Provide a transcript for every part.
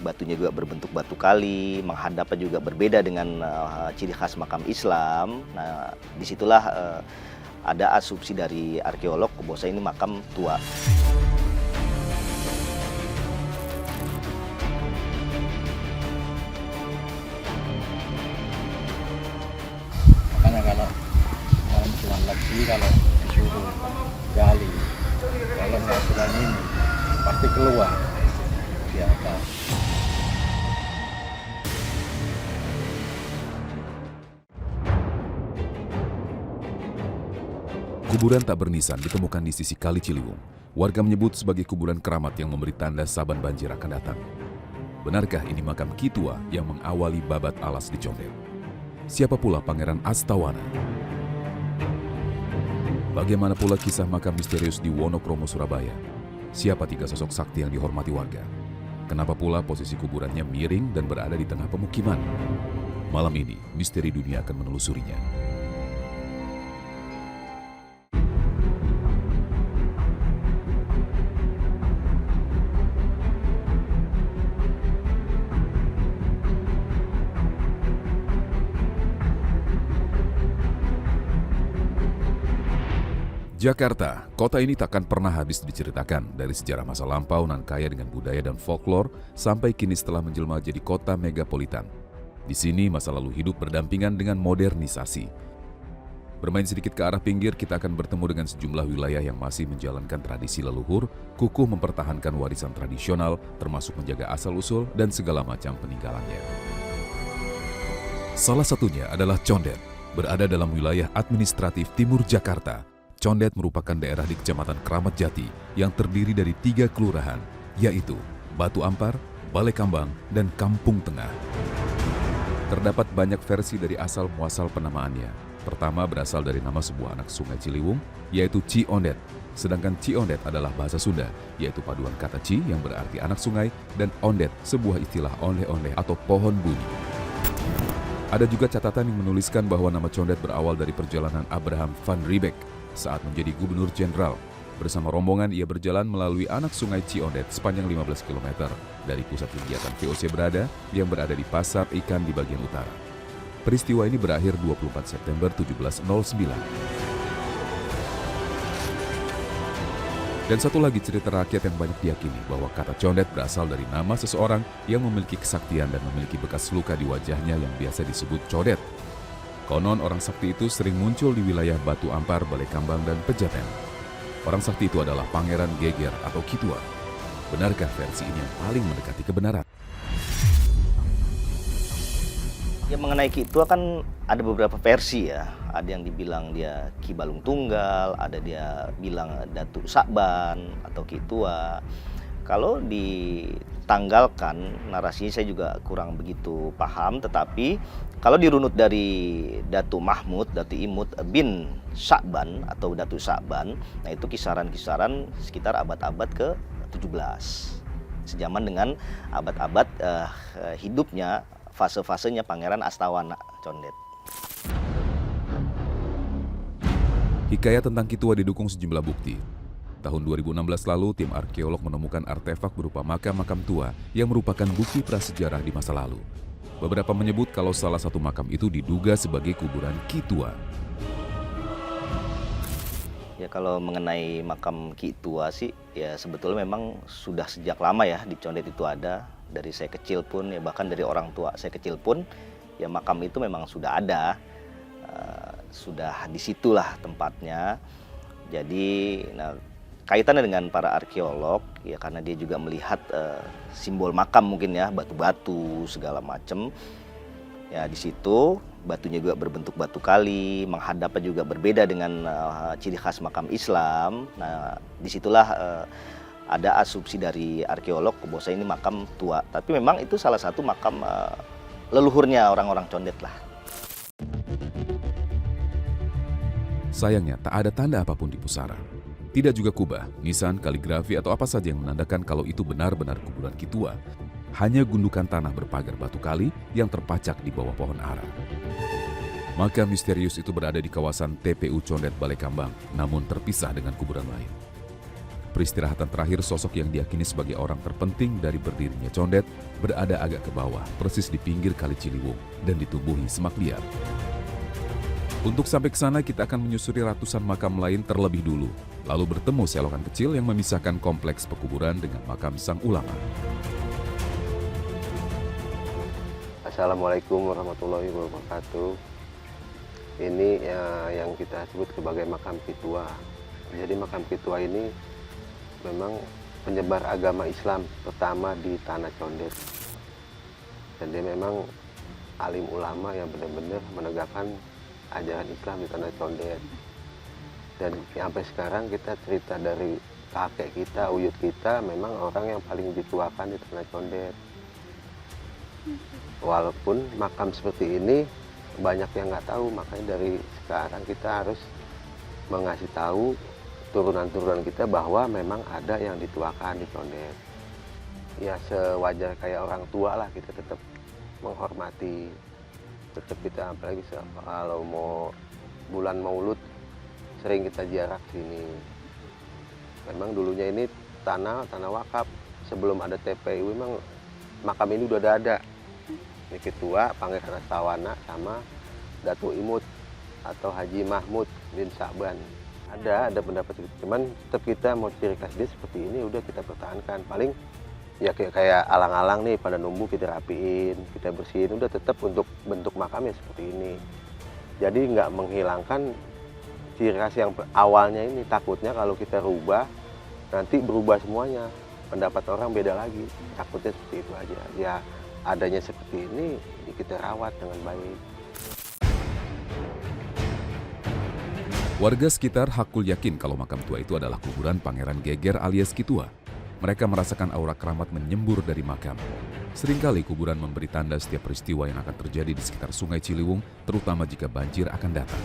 batunya juga berbentuk batu kali, menghadapnya juga berbeda dengan ciri khas makam Islam. Nah, disitulah ada asumsi dari arkeolog bahwa ini makam tua. Makanya kalau Tuhan lagi kalau disuruh gali, kalau nggak Tuhan ini pasti keluar di atas. Kuburan tak bernisan ditemukan di sisi Kali Ciliwung. Warga menyebut sebagai kuburan keramat yang memberi tanda saban banjir akan datang. Benarkah ini makam Ki Tua yang mengawali babat alas di Condet? Siapa pula Pangeran Astawana? Bagaimana pula kisah makam misterius di Wonokromo, Surabaya? Siapa tiga sosok sakti yang dihormati warga? Kenapa pula posisi kuburannya miring dan berada di tengah pemukiman? Malam ini, misteri dunia akan menelusurinya. Jakarta, kota ini takkan pernah habis diceritakan dari sejarah masa lampau nan kaya dengan budaya dan folklor sampai kini setelah menjelma jadi kota megapolitan. Di sini masa lalu hidup berdampingan dengan modernisasi. Bermain sedikit ke arah pinggir, kita akan bertemu dengan sejumlah wilayah yang masih menjalankan tradisi leluhur, kukuh mempertahankan warisan tradisional, termasuk menjaga asal-usul dan segala macam peninggalannya. Salah satunya adalah Condet, berada dalam wilayah administratif timur Jakarta. Condet merupakan daerah di Kecamatan Kramat Jati yang terdiri dari 3 kelurahan, yaitu Batu Ampar, Balai Kambang, dan Kampung Tengah. Terdapat banyak versi dari asal-muasal penamaannya. Pertama berasal dari nama sebuah anak sungai Ciliwung, yaitu Ciondet. Sedangkan Ciondet adalah bahasa Sunda, yaitu paduan kata Ci yang berarti anak sungai, dan Ondet, sebuah istilah oleh-oleh atau pohon bunyi. Ada juga catatan yang menuliskan bahwa nama Condet berawal dari perjalanan Abraham van Riebeeck saat menjadi gubernur jenderal. Bersama rombongan ia berjalan melalui anak sungai Ciondet sepanjang 15 km dari pusat kegiatan VOC yang berada di Pasar Ikan di bagian utara. Peristiwa ini berakhir 24 September 1709. Dan satu lagi cerita rakyat yang banyak diyakini bahwa kata Condet berasal dari nama seseorang yang memiliki kesaktian dan memiliki bekas luka di wajahnya yang biasa disebut codet. Konon orang sakti itu sering muncul di wilayah Batu Ampar, Balai Kambang, dan Pejaten. Orang sakti itu adalah Pangeran Geger atau Ki Tua. Benarkah versi ini yang paling mendekati kebenaran? Ya, mengenai Ki Tua kan ada beberapa versi ya. Ada yang dibilang dia Ki Balung Tunggal, ada dia bilang Datuk Sakban atau Ki Tua. Kalau ditanggalkan narasinya saya juga kurang begitu paham, tetapi kalau dirunut dari Datuk Mahmud, Datuk Imut bin Sakban atau Datuk Sakban, nah itu kisaran-kisaran sekitar abad-abad ke-17. Sejaman dengan abad-abad hidupnya, fase-fasenya Pangeran Astawana Condet. Hikayat tentang Ki Tua didukung sejumlah bukti. Tahun 2016 lalu, tim arkeolog menemukan artefak berupa makam-makam tua yang merupakan bukti prasejarah di masa lalu. Beberapa menyebut kalau salah satu makam itu diduga sebagai kuburan Ki Tua. Ya, kalau mengenai makam Ki Tua sih, ya sebetulnya memang sudah sejak lama ya di Condet itu ada. Dari saya kecil pun, ya bahkan dari orang tua saya kecil pun, ya makam itu memang sudah ada. Sudah disitulah tempatnya. Jadi, kaitannya dengan para arkeolog, ya karena dia juga melihat simbol makam mungkin ya, batu-batu segala macam. Ya di situ batunya juga berbentuk batu kali, menghadapnya juga berbeda dengan ciri khas makam Islam. Nah, disitulah ada asumsi dari arkeolog bahwa ini makam tua. Tapi memang itu salah satu makam leluhurnya orang-orang Condet lah. Sayangnya tak ada tanda apapun di pusara. Tidak juga kubah, nisan, kaligrafi atau apa saja yang menandakan kalau itu benar-benar kuburan Ki Tua. Hanya gundukan tanah berpagar batu kali yang terpacak di bawah pohon ara. Makam misterius itu berada di kawasan TPU Condet Balai Kambang, namun terpisah dengan kuburan lain. Peristirahatan terakhir sosok yang diyakini sebagai orang terpenting dari berdirinya Condet berada agak ke bawah, persis di pinggir Kali Ciliwung dan ditumbuhi semak liar. Untuk sampai ke sana kita akan menyusuri ratusan makam lain terlebih dulu, lalu bertemu selokan kecil yang memisahkan kompleks pekuburan dengan makam sang ulama. Assalamualaikum warahmatullahi wabarakatuh. Ini yang kita sebut sebagai makam Kitua. Jadi makam Kitua ini memang penyebar agama Islam pertama di Tanah Condet. Dan dia memang alim ulama yang benar-benar menegakkan ajaran Islam di Tanah Condet. Dan sampai sekarang kita cerita dari kakek kita, uyut kita, memang orang yang paling dituakan di Tanah Condet. Walaupun makam seperti ini banyak yang nggak tahu, makanya dari sekarang kita harus mengasih tahu turunan-turunan kita bahwa memang ada yang dituakan di Condet. Ya sewajar kayak orang tua lah, kita tetap menghormati, tetap kita, apalagi kalau mau bulan Maulud sering kita ziarah sini. Memang dulunya ini tanah wakaf, sebelum ada TPU memang makam ini udah ada. Ini Kitua, Pangeran Astawana sama Datuk Imut atau Haji Mahmud bin Sa'ban. Ada pendapat itu, cuman tetap kita mau ciri khas dia seperti ini, udah kita pertahankan. Paling ya kayak alang-alang nih pada numbuh kita rapiin, kita bersihin, udah tetap untuk bentuk makamnya seperti ini. Jadi nggak menghilangkan ciri khas yang awalnya ini. Takutnya kalau kita rubah nanti berubah semuanya, pendapat orang beda lagi. Takutnya seperti itu aja. Ya adanya seperti ini kita rawat dengan baik. Warga sekitar hakul yakin kalau makam tua itu adalah kuburan Pangeran Geger alias Kitua. Mereka merasakan aura keramat menyembur dari makam. Seringkali kuburan memberi tanda setiap peristiwa yang akan terjadi di sekitar Sungai Ciliwung, terutama jika banjir akan datang.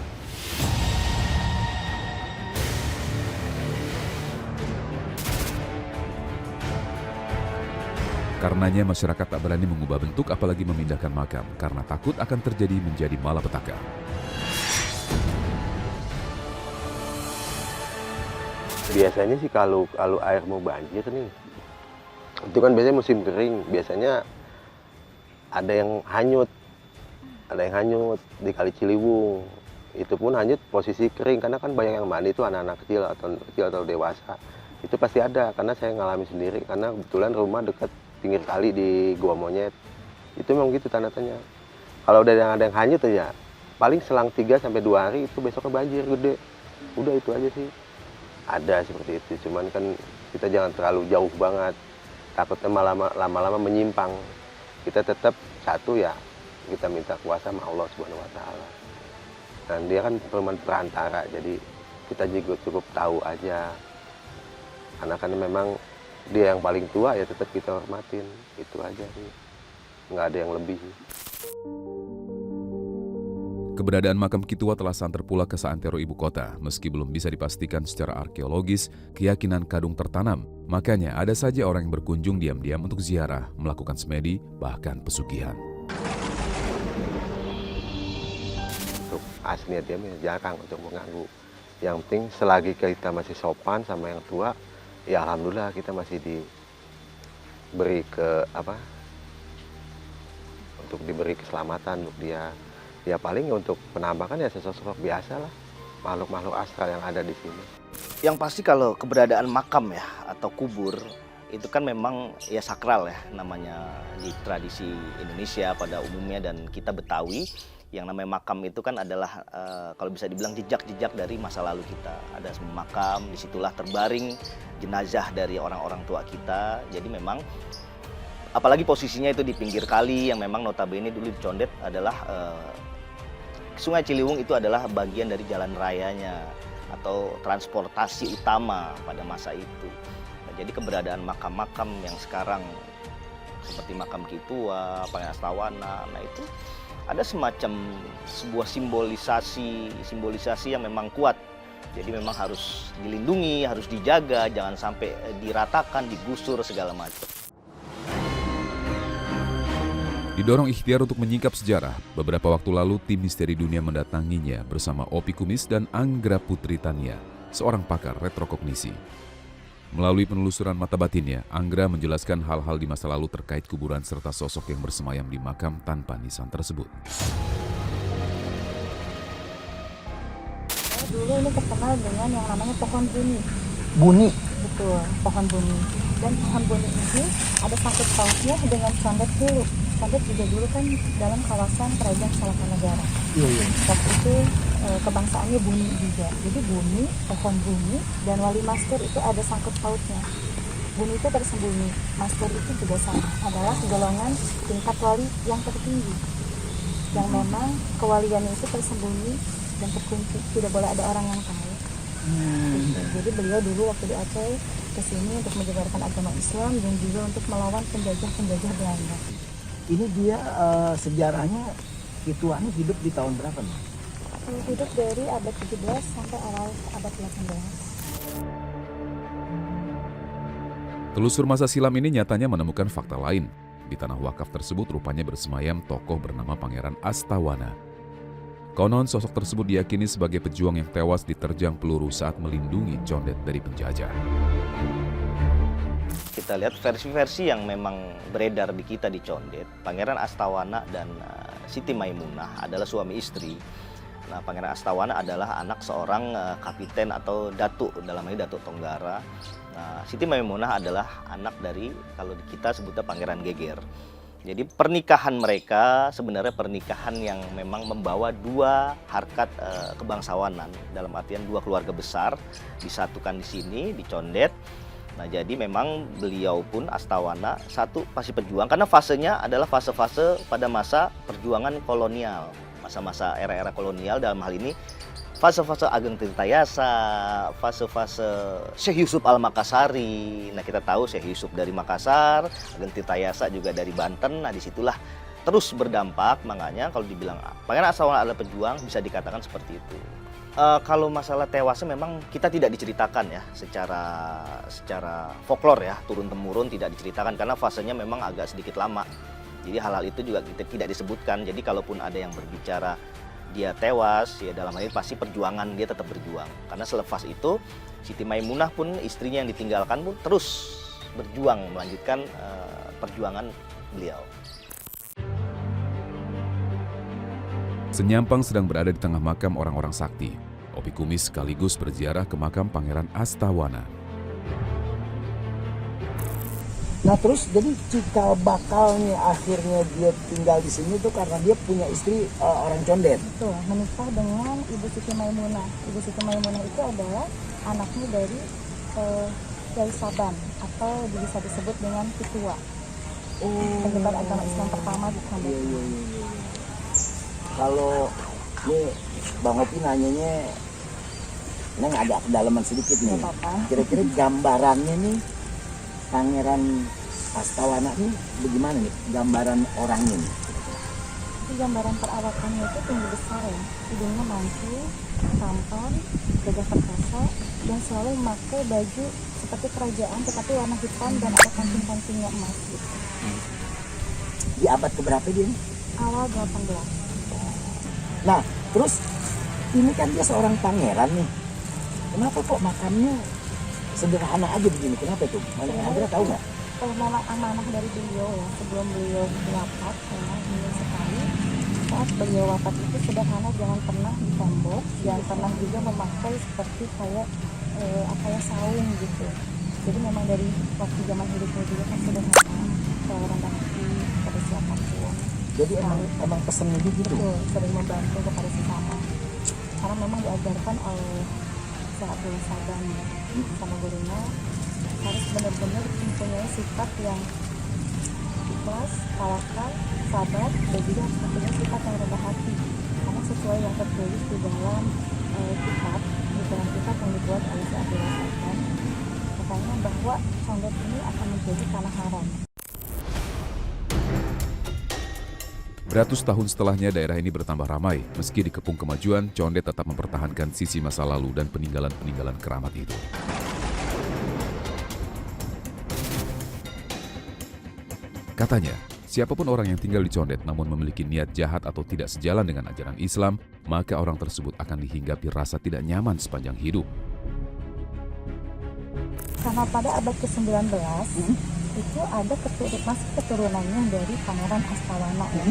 Karenanya masyarakat tak berani mengubah bentuk apalagi memindahkan makam karena takut akan terjadi menjadi malapetaka. Biasanya sih kalau air mau banjir nih, itu kan biasanya musim kering, biasanya ada yang hanyut di Kali Ciliwung. Itu pun hanyut posisi kering, karena kan banyak yang mandi itu anak-anak kecil atau dewasa. Itu pasti ada, karena saya ngalami sendiri, karena kebetulan rumah dekat pinggir kali di Gua Monyet. Itu memang gitu tanda-tandanya. Kalau ada yang hanyut aja, paling selang 3-2 hari itu besoknya banjir gede. Udah itu aja sih. Ada seperti itu, cuman kan kita jangan terlalu jauh banget, takutnya lama-lama menyimpang. Kita tetap satu ya, kita minta kuasa sama Allah Subhanahu Wa Taala. Dan dia kan perantara, jadi kita juga cukup tahu aja. Karena kan memang dia yang paling tua, ya tetap kita hormatin, itu aja sih, nggak ada yang lebih. Keberadaan makam Kitua telah santer pula ke seantero ibu kota. Meski belum bisa dipastikan secara arkeologis, keyakinan kadung tertanam. Makanya ada saja orang yang berkunjung diam-diam untuk ziarah, melakukan semedi, bahkan pesugihan. Untuk aslinya dia jarang untuk mengganggu. Yang penting selagi kita masih sopan sama yang tua, ya alhamdulillah kita masih diberi untuk diberi keselamatan untuk dia. Ya paling untuk penampakan ya sosok biasa lah, makhluk-makhluk astral yang ada di sini. Yang pasti kalau keberadaan makam ya atau kubur itu kan memang ya sakral ya namanya di tradisi Indonesia pada umumnya, dan kita Betawi yang namanya makam itu kan adalah kalau bisa dibilang jejak-jejak dari masa lalu kita. Ada makam, disitulah terbaring jenazah dari orang-orang tua kita. Jadi memang apalagi posisinya itu di pinggir kali yang memang notabene dulu di Condet adalah Sungai Ciliwung itu adalah bagian dari jalan rayanya atau transportasi utama pada masa itu. Nah, jadi keberadaan makam-makam yang sekarang seperti makam Kitua, Pangeran Astawana, nah itu ada semacam sebuah simbolisasi yang memang kuat. Jadi memang harus dilindungi, harus dijaga, jangan sampai diratakan, digusur segala macam. Didorong ikhtiar untuk menyingkap sejarah, beberapa waktu lalu tim Misteri Dunia mendatanginya bersama Opi Kumis dan Anggra Putri Tania, seorang pakar retrokognisi. Melalui penelusuran mata batinnya, Anggra menjelaskan hal-hal di masa lalu terkait kuburan serta sosok yang bersemayam di makam tanpa nisan tersebut. Dulu ini terkenal dengan yang namanya pohon buni. Buni. Betul, pohon buni. Dan pohon buni ini ada sangkut pautnya dengan Condet dulu. Condet juga dulu kan dalam kawasan Kerajaan Salamanegara. Iya, iya. Waktu itu kebangsaannya Buni juga. Jadi Buni, pohon Buni, dan Wali Mastur itu ada sangkut pautnya. Buni itu tersembunyi, Mastur itu juga sama. Adalah golongan tingkat wali yang tertinggi. Yang memang kewaliannya itu tersembunyi dan terkunci, tidak boleh ada orang yang tahu. Jadi beliau dulu waktu di Aceh kesini untuk menyebarkan agama Islam dan juga untuk melawan penjajah Belanda. Ini dia sejarahnya Kituani hidup di tahun berapa nih? Hidup dari abad 17 sampai awal abad 18. Telusur masa silam ini nyatanya menemukan fakta lain. Di tanah wakaf tersebut rupanya bersemayam tokoh bernama Pangeran Astawana. Konon sosok tersebut diyakini sebagai pejuang yang tewas diterjang peluru saat melindungi Condet dari penjajah. Kita lihat versi-versi yang memang beredar di kita di Condet. Pangeran Astawana dan Siti Maimunah adalah suami istri. Nah, Pangeran Astawana adalah anak seorang kapiten atau datuk, dalam hal ini Datuk Tonggara. Nah, Siti Maimunah adalah anak dari, kalau kita sebutnya Pangeran Geger. Jadi pernikahan mereka sebenarnya pernikahan yang memang membawa dua harkat kebangsawanan, dalam artian dua keluarga besar disatukan di sini di Condet. Nah, jadi memang beliau pun Astawana satu pasti pejuang karena fasenya adalah fase-fase pada masa perjuangan kolonial, masa-masa era-era kolonial, dalam hal ini fase-fase Ageng Tirtayasa, fase-fase Syekh Yusuf Al-Makassari. Nah, kita tahu Syekh Yusuf dari Makassar, Ageng Tirtayasa juga dari Banten. Nah, disitulah terus berdampak. Makanya kalau dibilang Pangeran Astawana adalah pejuang, bisa dikatakan seperti itu. Kalau masalah tewasnya memang kita tidak diceritakan ya, secara folklore ya, turun-temurun tidak diceritakan karena fasenya memang agak sedikit lama. Jadi hal-hal itu juga tidak disebutkan. Jadi kalaupun ada yang berbicara dia tewas, ya dalam hal ini pasti perjuangan dia tetap berjuang. Karena selepas itu Siti Maimunah pun istrinya yang ditinggalkan pun terus berjuang melanjutkan perjuangan beliau. Senyampang sedang berada di tengah makam orang-orang sakti. Opi Kumis sekaligus berziarah ke makam Pangeran Astawana. Nah terus jadi cikal bakalnya akhirnya dia tinggal di sini tuh karena dia punya istri orang Condet. Betul, menikah dengan Ibu Siti Maimunah. Ibu Siti Maimunah itu adalah anaknya dari Kiai Saban atau bisa disebut dengan Kitua. Penyebar agama Islam pertama di Condet. Iya. Kalau ini Bang Opi nanyanya, Neng ada kedalaman sedikit nih. Nggak apa-apa. Kira-kira gambarannya nih Pangeran Astawana ini bagaimana nih gambaran orangnya nih? Itu gambaran perawakannya itu tinggi besar ya, hidungnya mancung, tampan, gagah perkasa, dan selalu memakai baju seperti kerajaan tetapi warna hitam dan ada kancing-kancingnya emas gitu. Di abad keberapa dia nih? Awal 18. Nah terus ini kan dia seorang pangeran nih. Kenapa kok makamnya sederhana aja begini? Kenapa tuh? Anda tahu nggak? Kalau memang amanah dari beliau ya, sebelum beliau wafat, memang ingin sekali saat beliau wafat itu sederhana, jangan pernah ditembok, jangan pernah juga memakai seperti kayak saung gitu. Jadi memang dari waktu zaman hidupnya juga kan sederhana, rendah hati pada siapapun. Jadi emang pesennya gitu. Betul, sering membantu kepada sesama. Karena memang diajarkan oleh Syekh Abdul Saban ya, sama gurunya harus benar-benar mempunyai sifat yang ikhlas, tawakal, sabar, dan juga harus mempunyai sifat yang rendah hati. Karena sesuai yang tertulis di dalam kitab yang dibuat oleh Syekh Abdul Saban, katanya bahwa Condet ini akan menjadi tanah haram. Beratus tahun setelahnya daerah ini bertambah ramai. Meski dikepung kemajuan, Condet tetap mempertahankan sisi masa lalu dan peninggalan-peninggalan keramat itu. Katanya, siapapun orang yang tinggal di Condet namun memiliki niat jahat atau tidak sejalan dengan ajaran Islam, maka orang tersebut akan dihinggapi rasa tidak nyaman sepanjang hidup. Karena pada abad ke-19 itu ada masih keturunannya dari Pangeran Astawana ya.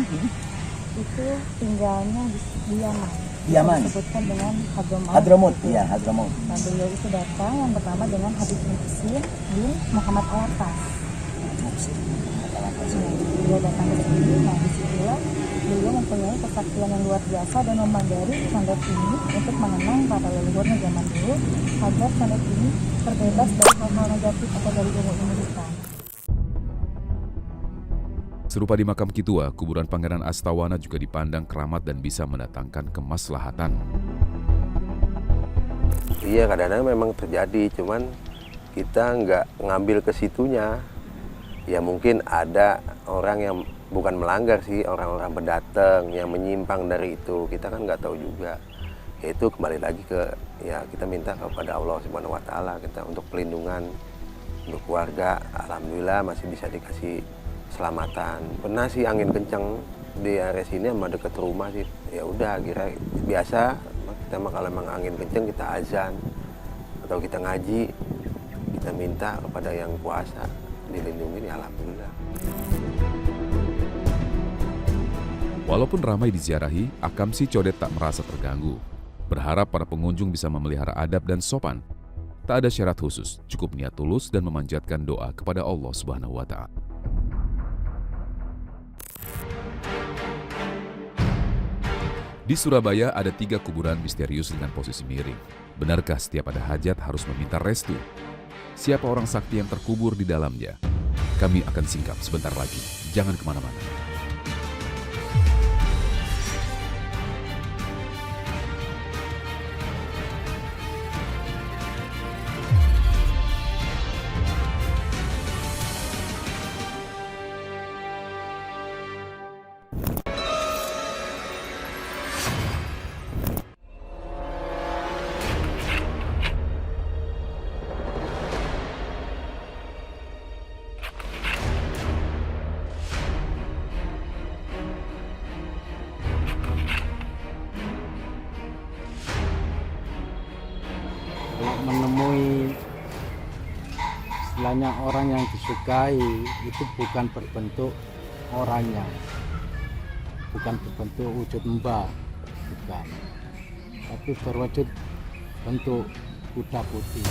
Itu tinggalnya di Yaman. Yaman. Disebutkan dengan Hadramawt. Hadramawt, iya Hadramawt. Nah, beliau itu datang yang pertama dengan Habib Muhsin bin Muhammad Alatas. Beliau datang ke sini, nah disitulah beliau mempunyai kesaktian yang luar biasa dan memagari condet ini untuk mengenang para leluhurnya zaman dulu agar condet ini terbebas dari hal-hal negatif atau dari ilmu hitam. Serupa di makam Kitua, kuburan Pangeran Astawana juga dipandang keramat dan bisa mendatangkan kemaslahatan. Iya, kadang-kadang memang terjadi, cuman kita nggak ngambil ke situnya. Ya mungkin ada orang yang bukan melanggar sih, orang-orang pendatang yang menyimpang dari itu, kita kan nggak tahu juga. Ya itu kembali lagi ke, ya kita minta kepada Allah Subhanahu Wa Taala kita untuk pelindungan untuk keluarga. Alhamdulillah masih bisa dikasih selamatan. Pernah sih angin kencang di area sini sama dekat rumah sih. Ya udah kira biasa kita mah kalau memang angin kencang kita azan atau kita ngaji, kita minta kepada yang kuasa dilindungi, ya alhamdulillah. Walaupun ramai diziarahi, Akamsi Codet tak merasa terganggu. Berharap para pengunjung bisa memelihara adab dan sopan. Tak ada syarat khusus, cukup niat tulus dan memanjatkan doa kepada Allah Subhanahu wa Ta'ala. Di Surabaya ada 3 kuburan misterius dengan posisi miring. Benarkah setiap ada hajat harus meminta restu? Siapa orang sakti yang terkubur di dalamnya? Kami akan singkap sebentar lagi. Jangan kemana-mana. Kalau menemui istilahnya orang yang disukai itu bukan berbentuk orangnya, bukan berbentuk wujud mbah, bukan, tapi berwujud bentuk kuda putih.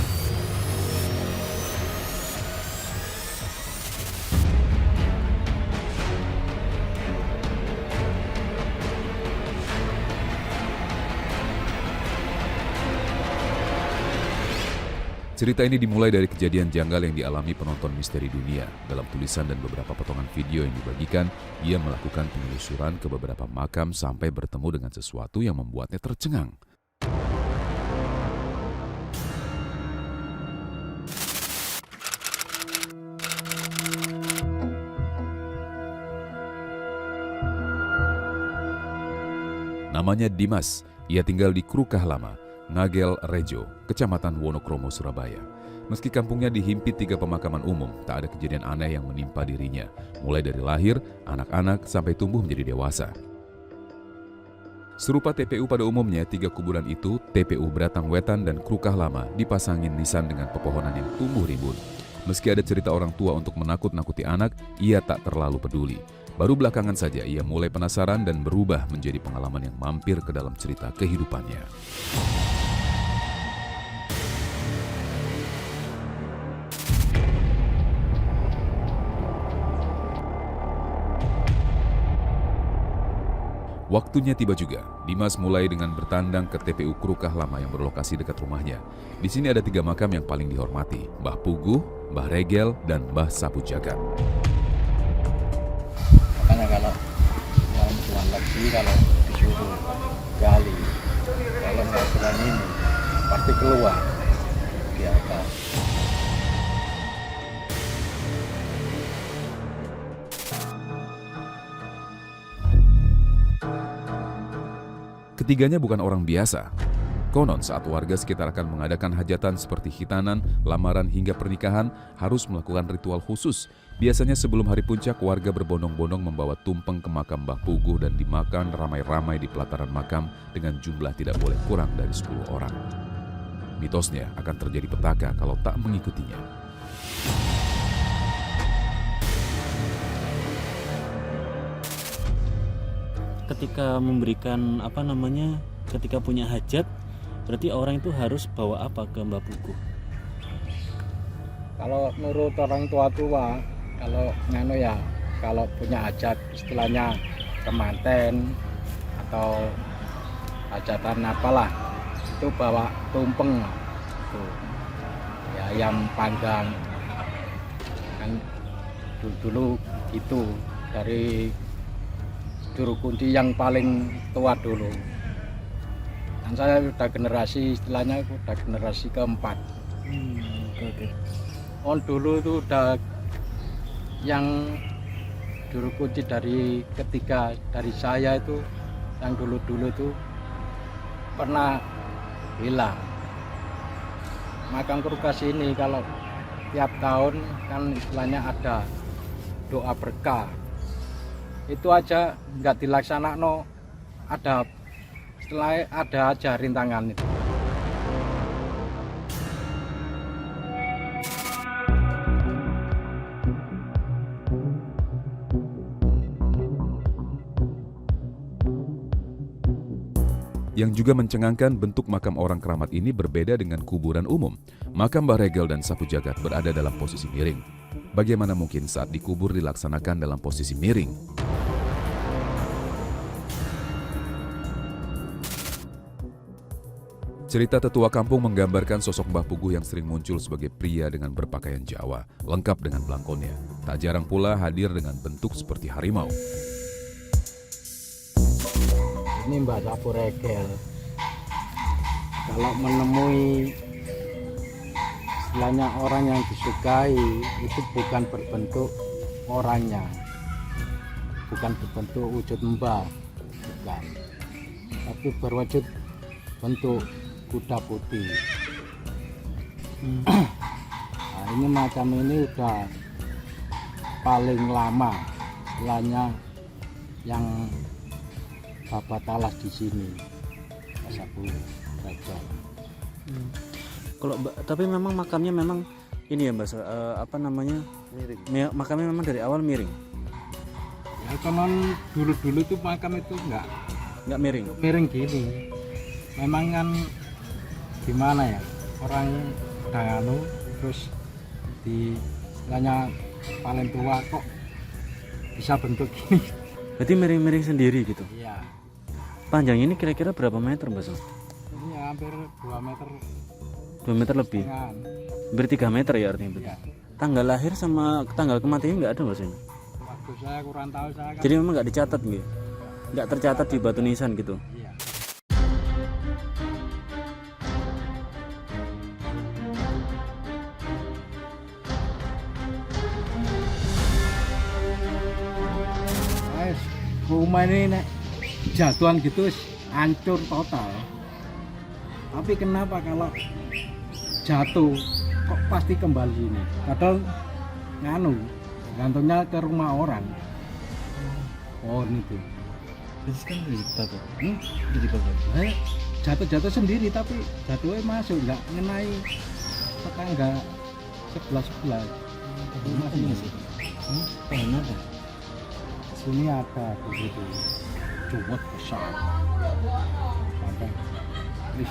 Cerita ini dimulai dari kejadian janggal yang dialami penonton Misteri Dunia. Dalam tulisan dan beberapa potongan video yang dibagikan, ia melakukan penelusuran ke beberapa makam sampai bertemu dengan sesuatu yang membuatnya tercengang. Namanya Dimas, ia tinggal di Krukah Lama, Ngagel Rejo, Kecamatan Wonokromo, Surabaya. Meski kampungnya dihimpit 3 pemakaman umum, tak ada kejadian aneh yang menimpa dirinya, mulai dari lahir, anak-anak, sampai tumbuh menjadi dewasa. Serupa TPU pada umumnya, 3 kuburan itu, TPU Beratang Wetan dan Krukah Lama, dipasangin nisan dengan pepohonan yang tumbuh rimbun. Meski ada cerita orang tua untuk menakut-nakuti anak, ia tak terlalu peduli. Baru belakangan saja ia mulai penasaran dan berubah menjadi pengalaman yang mampir ke dalam cerita kehidupannya. Waktunya tiba juga. Dimas mulai dengan bertandang ke TPU Krukah Lama yang berlokasi dekat rumahnya. Di sini ada 3 makam yang paling dihormati, Mbah Puguh, Mbah Regel, dan Mbah Sapu Jagat. Makanya kalau mau Tuhan lagi, kalau disuruh gali, kalau nggak sudah ini pasti keluar di atas. Ketiganya bukan orang biasa. Konon saat warga sekitar akan mengadakan hajatan seperti khitanan, lamaran hingga pernikahan harus melakukan ritual khusus. Biasanya sebelum hari puncak warga berbondong-bondong membawa tumpeng ke makam Mbah Puguh dan dimakan ramai-ramai di pelataran makam dengan jumlah tidak boleh kurang dari 10 orang. Mitosnya akan terjadi petaka kalau tak mengikutinya. Ketika memberikan ketika punya hajat, berarti orang itu harus bawa apa ke Mbah Puguh? Kalau menurut orang tua, kalau nganu ya, kalau punya hajat istilahnya kemanten atau hajatan apalah, itu bawa tumpeng tuh. Ya ayam panggang kan dulu itu dari juru kunci yang paling tua dulu. Dan saya sudah generasi, istilahnya udah generasi keempat. Oke. Oh dulu itu udah yang juru kunci dari ketiga dari saya itu, yang dulu itu pernah hilang. Makam Kerugas ini kalau tiap tahun kan istilahnya ada doa berkah. Itu aja nggak dilaksanakan, ada aja rintangan itu. Yang juga mencengangkan, bentuk makam orang keramat ini berbeda dengan kuburan umum. Makam Mbah Regel dan Sapu Jagat berada dalam posisi miring. Bagaimana mungkin saat dikubur dilaksanakan dalam posisi miring? Cerita tetua kampung menggambarkan sosok Mbah Puguh yang sering muncul sebagai pria dengan berpakaian Jawa, lengkap dengan belangkonnya. Tak jarang pula hadir dengan bentuk seperti harimau. Ini Mbah Sapu Regel. Kalau menemui istilahnya orang yang disukai, itu bukan berbentuk orangnya, bukan berbentuk wujud mbah, bukan, tapi berwujud bentuk kuda putih. Nah, ini macam ini udah paling lama, istilahnya yang babat talas di sini, Mbah Sapu Regel. Tapi memang makamnya memang ini ya Mbak, Miring. makamnya memang dari awal miring, Ya konon dulu tuh makam itu nggak miring. miring gini. Memang kan gimana ya, orang udah anu terus di istilahnya paling tua kok bisa bentuk gini. Berarti miring-miring sendiri gitu. Iya, Panjangnya ini kira-kira berapa meter Mbak? ini ya hampir 2 meter 2 meter lebih. setengah. Hampir 3 meter ya artinya. Iya. Tanggal lahir sama tanggal kematiannya nggak ada Mbak? Waktu saya kurang tahu, saya kan Jadi memang nggak dicatat gitu? Nggak tercatat di batu nisan gitu? iya. Guys, rumah ini nek jatuhan gitu hancur total. Tapi kenapa kalau jatuh kok pasti kembali ini? Kadang nganu, gantungnya ke rumah orang. Oh ini tuh. Terus kan dibakar. Jadi jatuh sendiri tapi jatuhnya masuk, nggak ngenai tetangga sebelah. Masih. Pengen apa? Sini ada begitu cuwet besar sampai wis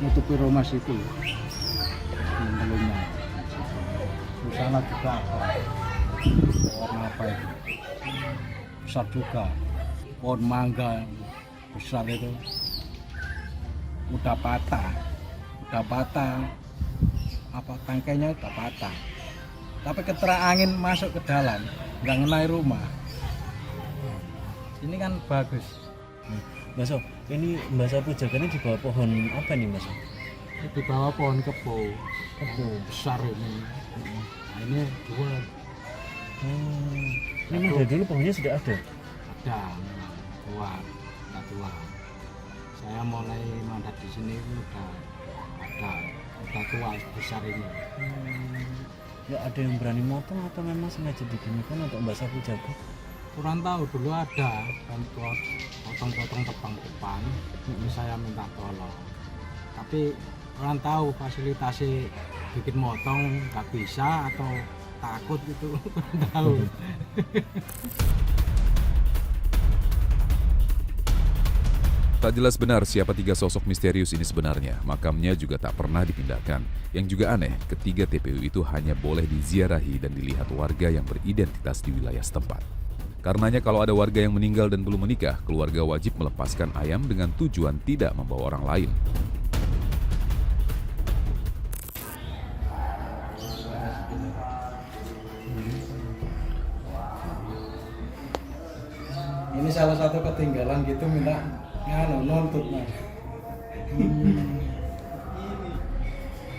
nutupi rumah situ belumnya. Di sana juga ada pohon apa itu besar juga, pohon mangga besar itu udah patah apa tangkainya udah patah, tapi keterak angin masuk ke dalam nggak ngenai rumah. Ini kan bagus. Mbak So, ini Mbak Sapu Jagat ini di bawah pohon apa nih Mbak So? Di bawah pohon kebo besar ini. Nah, ini dua. Ini dari dulu pohonnya sudah ada? Ada tua. Saya mulai mandat di sini udah tua besar ini. Ya ada yang berani motong atau memang sengaja diginikan untuk Mbak Sapu Jagat? Kurang tahu, dulu ada kan potong-potong depan. Ini saya minta tolong. Tapi orang tahu fasilitasnya bikin motong nggak bisa atau takut gitu kurang tahu. Tak jelas benar siapa 3 sosok misterius ini sebenarnya. Makamnya juga tak pernah dipindahkan. Yang juga aneh, ketiga TPU itu hanya boleh diziarahi dan dilihat warga yang beridentitas di wilayah setempat. Karenanya kalau ada warga yang meninggal dan belum menikah, keluarga wajib melepaskan ayam dengan tujuan tidak membawa orang lain. Ini salah satu ketinggalan gitu minta nuntut mas.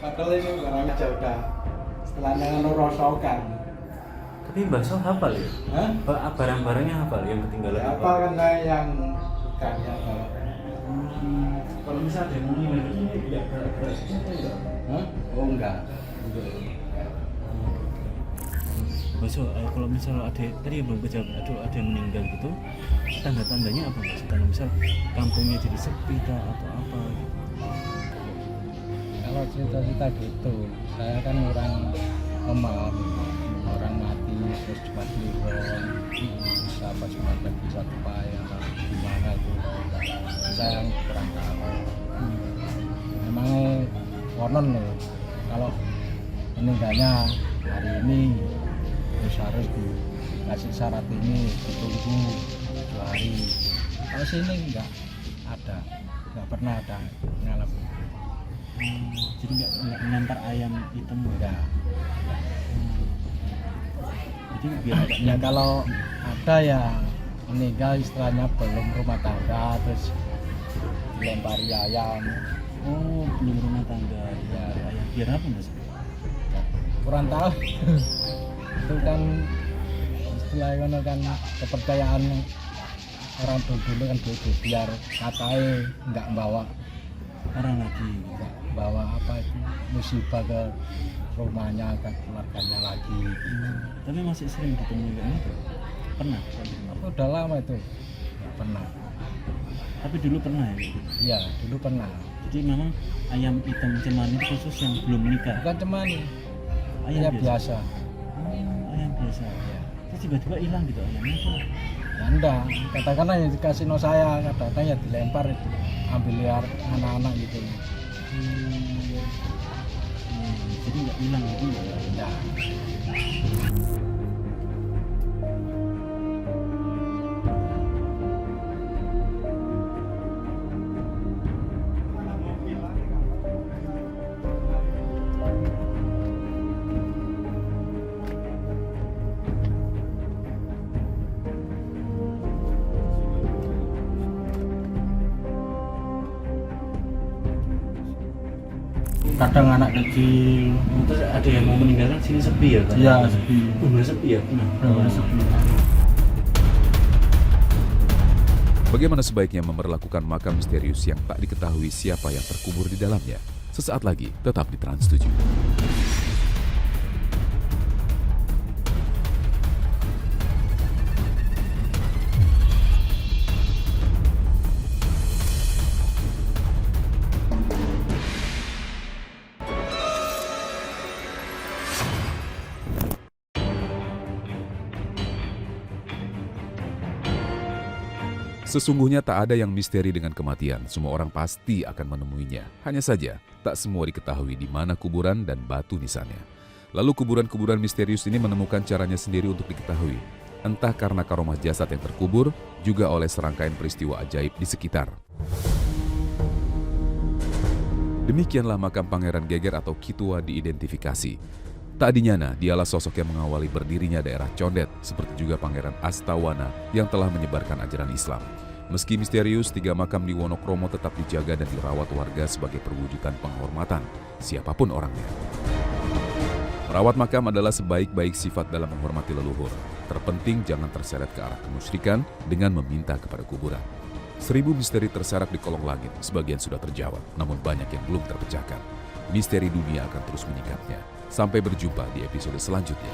Padahal ini barangnya jauh dah. Setelah rosokan. Tapi Mbak So hafal ya? Hah? Barang-barangnya hafal yang ketinggalan Apa karena yang bukannya kalau Kalau misalnya ada yang mau ini tidak berat. Hah? Oh enggak. Mbak So, kalau misalnya ada tadi yang belum kejawab, ada yang meninggal gitu, tanda-tandanya apa Mbak So? Tanda misal kampungnya jadi sepi atau apa gitu. Kalau cerita-cerita gitu, saya kan orang lemah, orang mati terus cuma diurung, bisa apa cuma bagi satu payah gimana itu, saya kurang tahu. Memangnya konon nih, kalau meninggalnya hari ini terus harus dikasih syarat ini, ditunggu 2 hari. Kalau sini enggak ada, enggak pernah ada pengalaman. Jadi nggak mengantar ayam hitam Enggak. Jadi biar agak Ya kalau ada ya meninggal istilahnya belum rumah tangga terus dilempari ayam. oh belum rumah tangga Ya, ayam biar apa Mas? kurang tahu. Itu kan istilahnya kan kepercayaan orang dulu kan gitu, biar katanya nggak bawa Orang lagi. nggak bawa apa itu musibah ke rumahnya ke keluarganya lagi. Tapi masih sering ketemu kayak gitu? Pernah? Aku udah lama itu nggak pernah. Tapi dulu pernah ya? Iya dulu pernah. Jadi memang ayam hitam cemani itu khusus yang belum menikah. Bukan cuman Ayam ya biasa. Ayam biasa. Ya. Terus tiba-tiba hilang gitu ayamnya tuh. Ya enggak, katakanlah yang di kasino saya kadang-kadang ya dilempar ambil liar anak-anak gitu. Jadi nggak hilang gitu ya? Enggak. Kadang anak kecil. Terus ada yang mau meninggalkan sini sepi ya kan? Iya sepi. Bener sepi ya? Benar sepi. Bagaimana sebaiknya memperlakukan makam misterius yang tak diketahui siapa yang terkubur di dalamnya? Sesaat lagi, tetap di Trans 7. Sesungguhnya tak ada yang misteri dengan kematian, semua orang pasti akan menemuinya. Hanya saja, tak semua diketahui di mana kuburan dan batu nisannya. Lalu kuburan-kuburan misterius ini menemukan caranya sendiri untuk diketahui. Entah karena karomah jasad yang terkubur, juga oleh serangkaian peristiwa ajaib di sekitar. Demikianlah makam Pangeran Geger atau Kitua diidentifikasi. Tak dinyana, dialah sosok yang mengawali berdirinya daerah Condet, seperti juga Pangeran Astawana yang telah menyebarkan ajaran Islam. Meski misterius, 3 makam di Wonokromo tetap dijaga dan dirawat warga sebagai perwujudan penghormatan, siapapun orangnya. Merawat makam adalah sebaik-baik sifat dalam menghormati leluhur. Terpenting jangan terseret ke arah kemusyrikan dengan meminta kepada kuburan. 1000 misteri terserak di kolong langit, sebagian sudah terjawab, namun banyak yang belum terpecahkan. Misteri dunia akan terus menyingkapnya. Sampai berjumpa di episode selanjutnya.